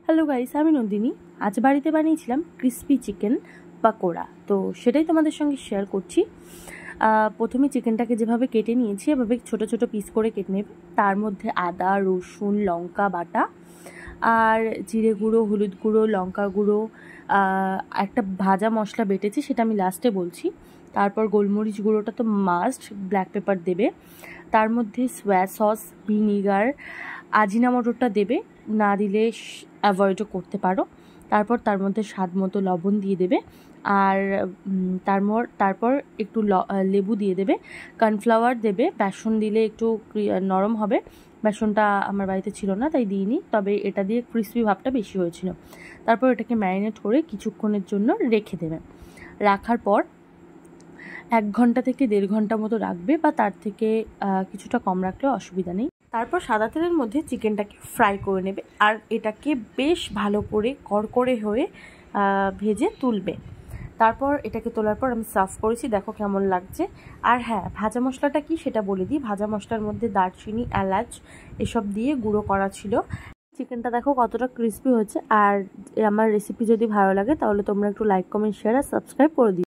Hello guys, আমি নন্দিনী। আজ বাড়িতে বানিয়েছিলাম ক্রিস্পি চিকেন পাকোড়া, তো সেটাই তোমাদের সঙ্গে শেয়ার করছি। প্রথমে চিকেনটাকে যেভাবে কেটে নিয়েছি এভাবে ছোট ছোট পিস করে কেটে নেব। তার মধ্যে আদা, রসুন, লঙ্কা বাটা আর জিরে গুঁড়ো, হলুদ গুঁড়ো, লঙ্কা গুঁড়ো, একটা ভাজা মশলা বেটেছি, সেটা আমি লাস্টে বলছি। তারপর গোলমরিচ গুঁড়োটা তো মাস্ট, ব্ল্যাক পেপার দেবে। তার মধ্যে সোয়া সস, ভিনিগার, আজিনামোটোটা দেবে, না দিলে অ্যাভয়েডও করতে পারো। তারপর তার মধ্যে স্বাদ মতো লবণ দিয়ে দেবে, আর তারপর একটু লেবু দিয়ে দেবে, কর্নফ্লাওয়ার দেবে, বেসন দিলে একটু নরম হবে। বেসনটা আমার বাড়িতে ছিল না তাই দিইনি, তবে এটা দিয়ে ক্রিসপি ভাবটা বেশি হয়েছিল। তারপর এটাকে ম্যারিনেট করে কিছুক্ষণের জন্য রেখে দেবে। রাখার পর 1 ঘন্টা থেকে 1.5 ঘন্টা মতো রাখবে, বা তার থেকে কিছুটা কম রাখলেও অসুবিধা নেই। তারপর সাদা তেলের মধ্যে চিকেনটাকে ফ্রাই করে নেবে, আর এটাকে বেশ ভালো করে কড়কড়ে হয়ে ভেজে তুলবে। তারপর এটাকে তোলার পর আমি সার্ভ করেছি, দেখো কেমন লাগছে। আর হ্যাঁ, ভাজা মশলাটা কি সেটা বলে দিই। ভাজা মশলার মধ্যে দারচিনি, এলাচ এসব দিয়ে গুঁড়ো করা ছিল। চিকেনটা দেখো কতটা ক্রিস্পি হয়েছে। আর আমার রেসিপি যদি ভালো লাগে তাহলে তোমরা একটু লাইক, কমেন্ট, শেয়ার আর সাবস্ক্রাইব করে দিও।